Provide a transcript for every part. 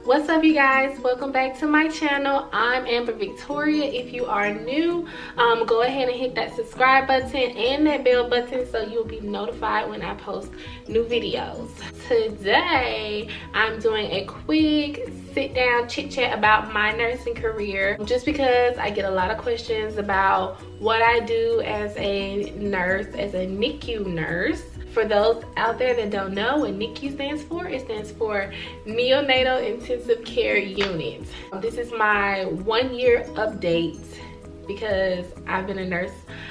What's up, you guys? Welcome back to my channel. I'm Amber Victoria. If you are new, go ahead and hit that subscribe button and that bell button so you'll be notified when I post new videos. Today I'm doing a quick sit down chit chat about my nursing career, just because I get a lot of questions about what I do as a nurse, as a NICU nurse. For those out there that don't know what NICU stands for, it stands for Neonatal Intensive Care Unit. This is my 1 year update because I've been a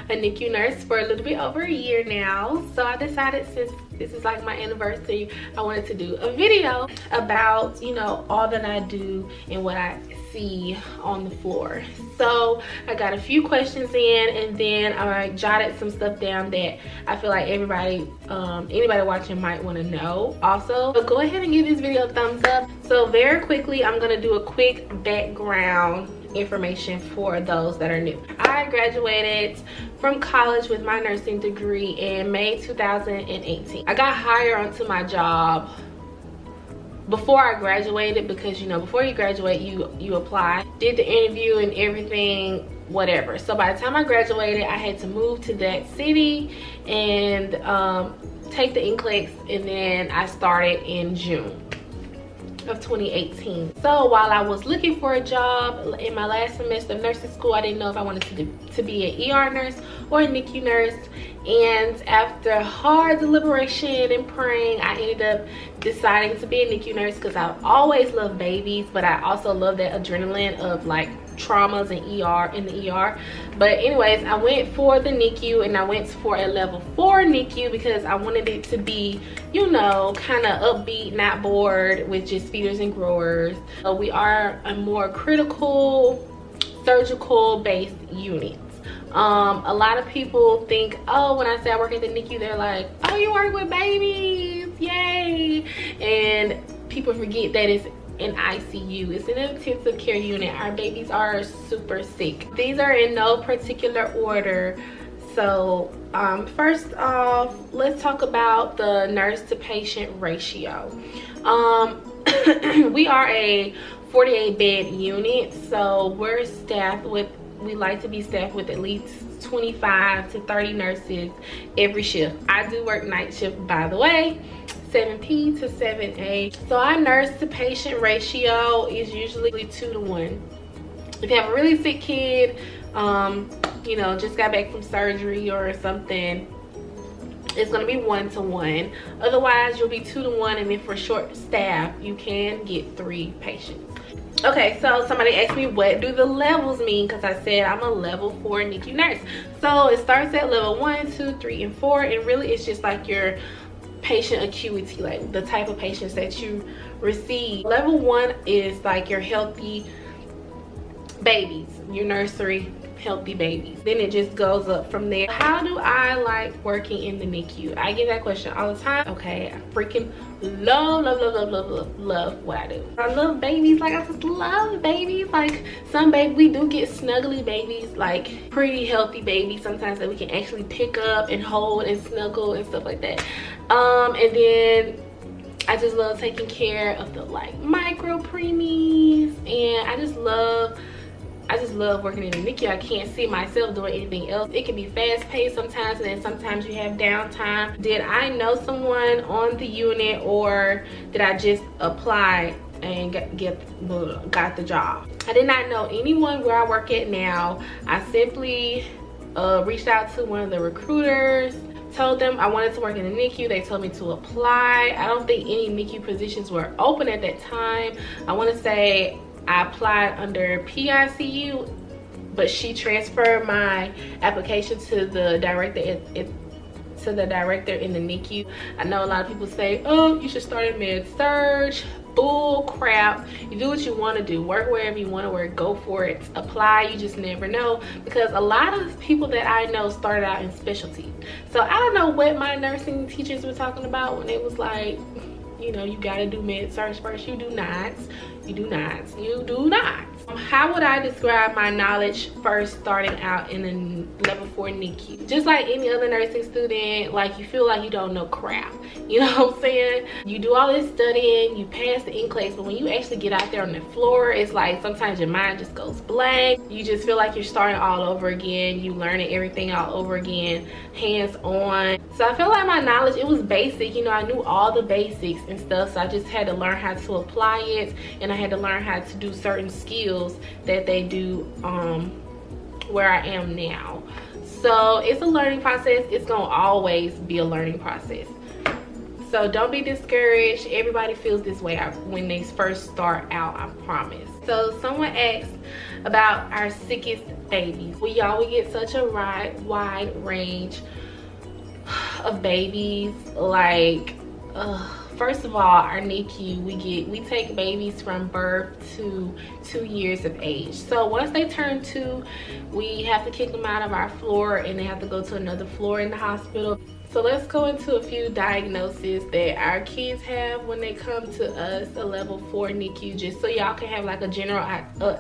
NICU nurse for a little bit over a year now. So I decided, since this is like my anniversary, I wanted to do a video about, you know, all that I do and what I see on the floor. So I got a few questions in, and then I jotted some stuff down that I feel like everybody, anybody watching might want to know also. So go ahead and give this video a thumbs up. So very quickly, I'm gonna do a quick background information for those that are new. I graduated from college with my nursing degree in May 2018. I got hired onto my job before I graduated, because you know, before you graduate, you apply, did the interview and everything, whatever. So by the time I graduated, I had to move to that city and take the NCLEX, and then I started in June of 2018. So while I was looking for a job in my last semester of nursing school, I didn't know if I wanted to be an ER nurse or a NICU nurse. And after hard deliberation and praying, I ended up deciding to be a NICU nurse because I've always loved babies, but I also love that adrenaline of like traumas and in the ER. But anyways, I went for the NICU, and I went for a level 4 NICU because I wanted it to be, you know, kind of upbeat, not bored with just feeders and growers. We are a more critical, surgical based unit. A lot of people think, oh, when I say I work at the NICU, they're like, oh, you work with babies, yay. And people forget that it's an ICU. It's an intensive care unit. Our babies are super sick. These are in no particular order. So first off, let's talk about the nurse to patient ratio. We are a 48 bed unit, so we're staffed with, we like to be staffed with at least 25 to 30 nurses every shift. I do work night shift, by the way, 7P to 7A. So our nurse to patient ratio is usually 2 to 1. If you have a really sick kid, you know, just got back from surgery or something, it's gonna be 1 to 1. Otherwise, you'll be 2 to 1, and then for short staff, you can get 3 patients. Okay, so somebody asked me, what do the levels mean? Because I said I'm a level 4 NICU nurse. So it starts at level 1, 2, 3, and 4, and really it's just like your patient acuity, like the type of patients that you receive. Level 1 is like your healthy babies, your nursery healthy babies. Then it just goes up from there. How do I like working in the NICU? I get that question all the time. Okay, I freaking love what I do. I love babies. Like, I just love babies. Like, some baby, we do get snuggly babies, like pretty healthy babies sometimes, that we can actually pick up and hold and snuggle and stuff like that. And then I just love taking care of the like micro preemies, and I just love working in the NICU. I can't see myself doing anything else. It can be fast paced sometimes, and then sometimes you have downtime. Did I know someone on the unit, or did I just apply and got the job? I did not know anyone where I work at now. I simply reached out to one of the recruiters, told them I wanted to work in the NICU. They told me to apply. I don't think any NICU positions were open at that time. I want to say I applied under PICU, but she transferred my application to the director in the NICU. I know a lot of people say, oh, you should start in med-surg. Bull crap. You do what you want to do, work wherever you want to work, go for it, apply. You just never know, because a lot of people that I know started out in specialty. So I don't know what my nursing teachers were talking about when they was like, you know, you gotta do med surg first. You do not. You do not. You do not. How would I describe my knowledge first starting out in a level 4 NICU? Just like any other nursing student, like you feel like you don't know crap. You know what I'm saying? You do all this studying, you pass the NCLEX, but when you actually get out there on the floor, it's like sometimes your mind just goes blank. You just feel like you're starting all over again. You learning everything all over again, hands on. So I feel like my knowledge, it was basic. You know, I knew all the basics and stuff, so I just had to learn how to apply it, and I had to learn how to do certain skills that they do where I am now. So it's a learning process. It's gonna always be a learning process. So don't be discouraged. Everybody feels this way when they first start out, I promise. So someone asked about our sickest babies. Well, y'all, we get such a wide range of babies. Like, first of all, our NICU, we take babies from birth to 2 years of age. So once they turn 2, we have to kick them out of our floor and they have to go to another floor in the hospital. So let's go into a few diagnoses that our kids have when they come to us, a level 4 NICU, just so y'all can have like a general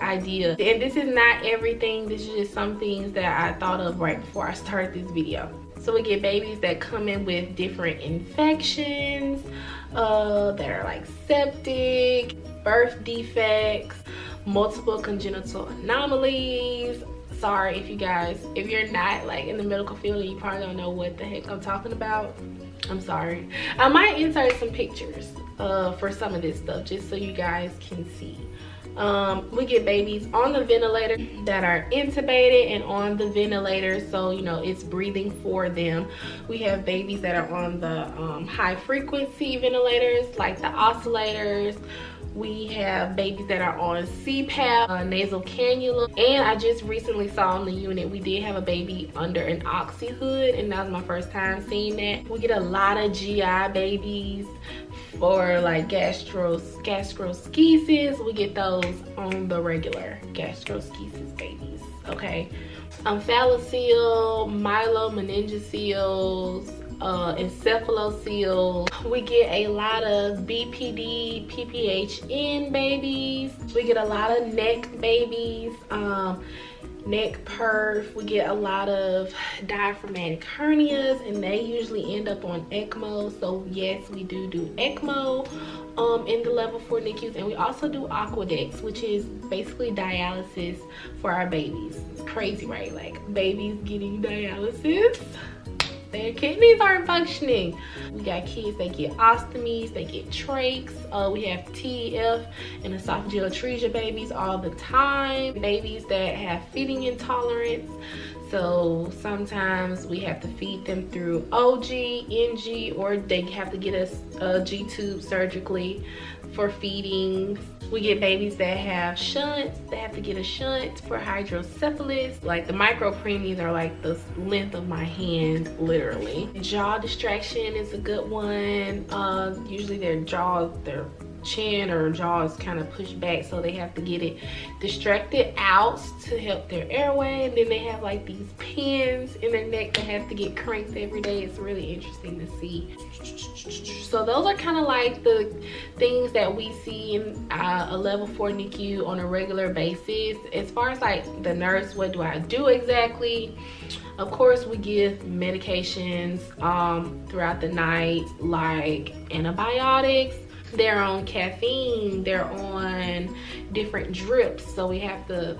idea. And this is not everything. This is just some things that I thought of right before I started this video. So we get babies that come in with different infections, that are like septic, birth defects, multiple congenital anomalies. Sorry if you're not like in the medical field and you probably don't know what the heck I'm talking about. I'm sorry. I might insert some pictures for some of this stuff just so you guys can see. We get babies on the ventilator that are intubated and on the ventilator, so you know it's breathing for them. We have babies that are on the high frequency ventilators like the oscillators. We have babies that are on CPAP, nasal cannula, and I just recently saw in the unit we did have a baby under an oxy hood, and that was my first time seeing that. We get a lot of GI babies for like gastroschisis. We get those on the regular gastroschisis babies, okay? Omphalocele, myelomeningocele, encephalocele. We get a lot of BPD, PPHN babies. We get a lot of neck babies, neck perf. We get a lot of diaphragmatic hernias, and they usually end up on ECMO. So yes, we do ECMO in the level 4 NICUs, and we also do aqueducts, which is basically dialysis for our babies. It's crazy, right? Like babies getting dialysis, their kidneys aren't functioning. We got kids that get ostomies, they get trachs. We have TEF and esophageal atresia babies all the time. Babies that have feeding intolerance. So sometimes we have to feed them through OG, NG, or they have to get a G-tube surgically for feeding. We get babies that have shunts. They have to get a shunt for hydrocephalus. Like the micropreemies are like the length of my hand, literally. Jaw distraction is a good one. Usually their chin or jaw is kind of pushed back, so they have to get it distracted out to help their airway. And then they have like these pins in their neck that have to get cranked every day. It's really interesting to see. So those are kind of like the things that we see in a level 4 NICU on a regular basis. As far as like the nurse, what do I do exactly? Of course, we give medications throughout the night, like antibiotics. They're on caffeine, they're on different drips, so we have to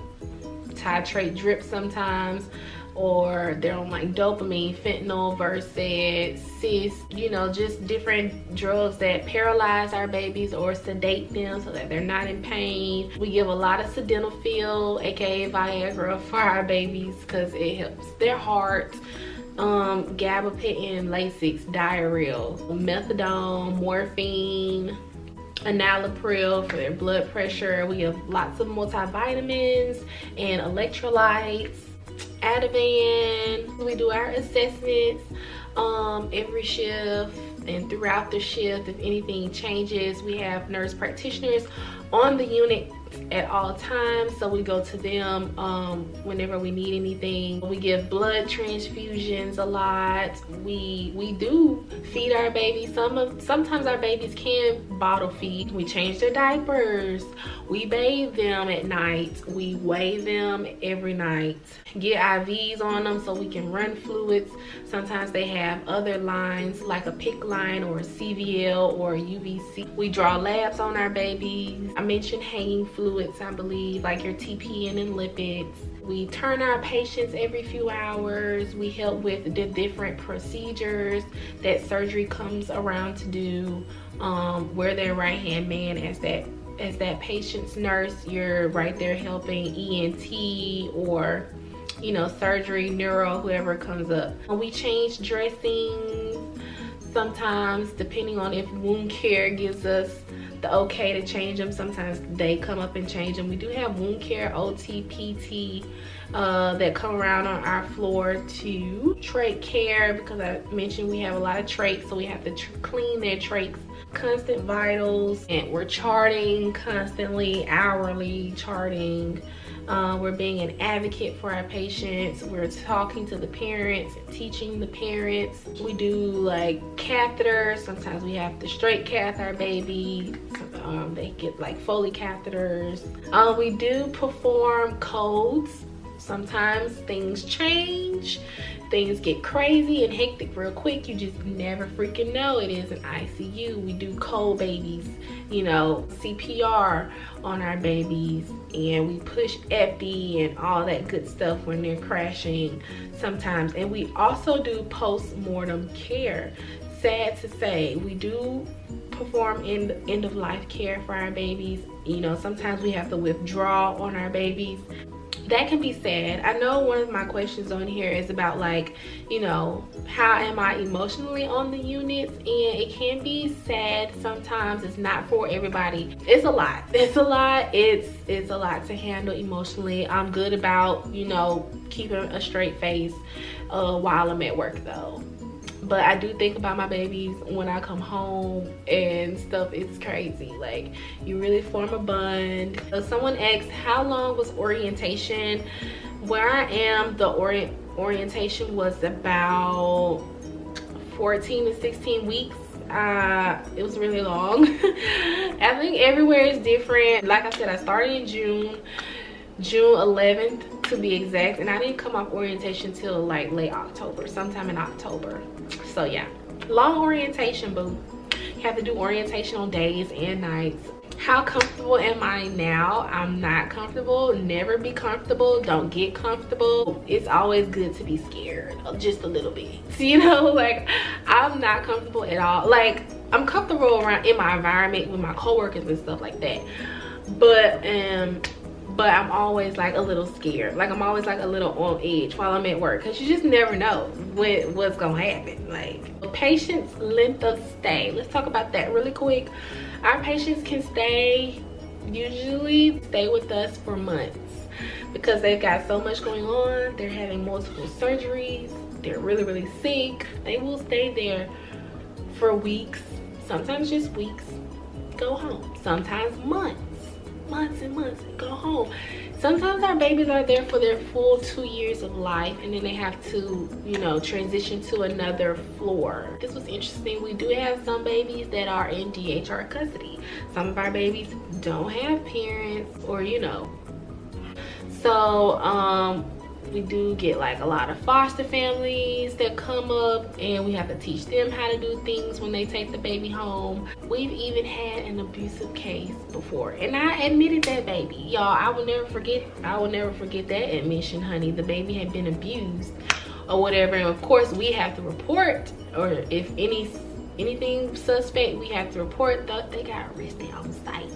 titrate drips sometimes, or they're on like dopamine, fentanyl, Versed, Cis, you know, just different drugs that paralyze our babies or sedate them so that they're not in pain. We give a lot of sildenafil, aka Viagra, for our babies because it helps their heart. Gabapentin, Lasix, Diarrhea, methadone, morphine, enalapril for their blood pressure. We have lots of multivitamins and electrolytes, Ativan. We do our assessments every shift and throughout the shift. If anything changes, we have nurse practitioners on the unit at all times, so we go to them whenever we need anything. We give blood transfusions a lot. We do feed our babies. Sometimes our babies can bottle feed. We change their diapers. We bathe them at night. We weigh them every night. Get IVs on them so we can run fluids. Sometimes they have other lines like a PICC line or a CVL or a UVC. We draw labs on our babies. I mentioned hanging fluids, I believe, like your TPN and lipids. We turn our patients every few hours. We help with the different procedures that surgery comes around to do. We're their right-hand man as that patient's nurse. You're right there helping ENT or, you know, surgery, neuro, whoever comes up. We change dressings sometimes, depending on if wound care gives us the okay to change them. Sometimes they come up and change them. We do have wound care, OT, PT that come around on our floor too. Trach care, because I mentioned we have a lot of trachs, so we have to clean their trachs. Constant vitals, and we're charting constantly, hourly charting. We're being an advocate for our patients. We're talking to the parents, teaching the parents. We do like catheters. Sometimes we have to straight cath our baby. They get like Foley catheters. We do perform codes. Sometimes things change. Things get crazy and hectic real quick. You just never freaking know. It is an ICU. We do cold babies, you know, CPR on our babies, and we push epi and all that good stuff when they're crashing sometimes. And we also do post-mortem care. Sad to say, we do perform end of life care for our babies. You know, sometimes we have to withdraw on our babies. That can be sad. I know one of my questions on here is about, like, you know, how am I emotionally on the units, and it can be sad sometimes. It's not for everybody. It's a lot. It's a lot. It's a lot to handle emotionally. I'm good about, you know, keeping a straight face while I'm at work though. But I do think about my babies when I come home and stuff. It's crazy. Like, you really form a bond. So someone asked, how long was orientation? Where I am, the orientation was about 14 to 16 weeks. It was really long. I think everywhere is different. Like I said, I started in June 11th to be exact, and I didn't come off orientation till like late October, sometime in October. So yeah, long orientation, boo. You have to do orientation on days and nights. How comfortable am I now? I'm not comfortable. Never be comfortable. Don't get comfortable. It's always good to be scared, just a little bit, you know. Like, I'm not comfortable at all. Like, I'm comfortable around in my environment with my coworkers and stuff like that, but I'm always like a little scared. Like, I'm always like a little on edge while I'm at work, because you just never know what's gonna happen. Like, patient's length of stay, let's talk about that really quick. Our patients can usually stay with us for months, because they've got so much going on. They're having multiple surgeries. They're really sick. They will stay there for weeks, sometimes just weeks, go home. Sometimes months and months, and go home. Sometimes our babies are there for their full 2 years of life, and then they have to, you know, transition to another floor. This was interesting. We do have some babies that are in DHR custody. Some of our babies don't have parents, or, you know. So we do get like a lot of foster families that come up, and we have to teach them how to do things when they take the baby home. We've even had an abusive case before, and I admitted that baby. Y'all, I will never forget that admission, honey. The baby had been abused or whatever, and of course we have to report, or if anything suspect, we have to report. They got arrested on site.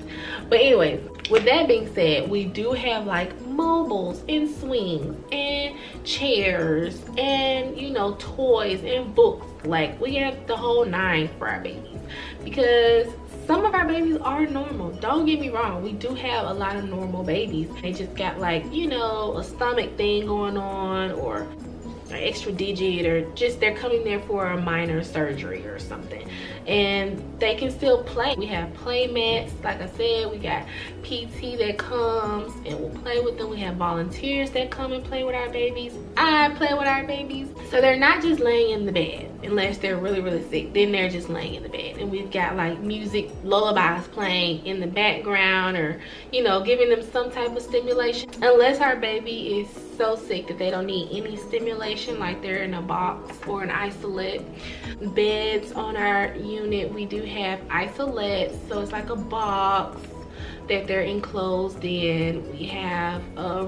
But anyways, with that being said, we do have like mobiles and swings and chairs and, you know, toys and books. Like, we have the whole 9 for our babies, because some of our babies are normal. Don't get me wrong, we do have a lot of normal babies. They just got, like, you know, a stomach thing going on, or extra digit, or just they're coming there for a minor surgery or something, and they can still play. We have play mats, like I said. We got PT that comes and will play with them. We have volunteers that come and play with our babies. I play with our babies, so they're not just laying in the bed unless they're really sick. Then they're just laying in the bed, and we've got like music, lullabies playing in the background, or you know, giving them some type of stimulation, unless our baby is so sick that they don't need any stimulation, like they're in a box or an isolate. Beds on our unit, we do have isolates, so it's like a box that they're enclosed in. We have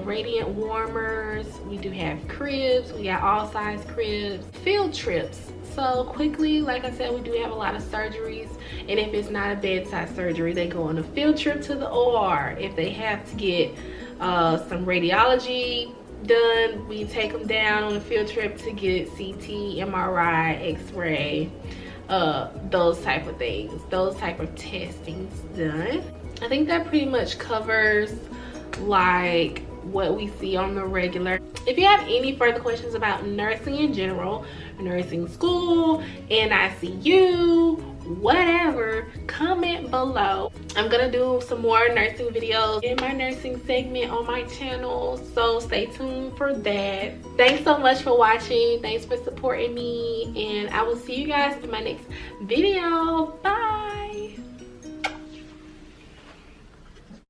radiant warmers. We do have cribs. We got all size cribs. Field trips. So quickly, like I said, we do have a lot of surgeries, and if it's not a bedside surgery, they go on a field trip to the OR. If they have to get some radiology done, we take them down on a field trip to get CT, MRI, X-ray, those type of things, those type of testings done. I think that pretty much covers like what we see on the regular. If you have any further questions about nursing in general, nursing school, NICU, whatever, comment below. I'm gonna do some more nursing videos in my nursing segment on my channel, so stay tuned for that. Thanks so much for watching. Thanks for supporting me, and I will see you guys in my next video. Bye.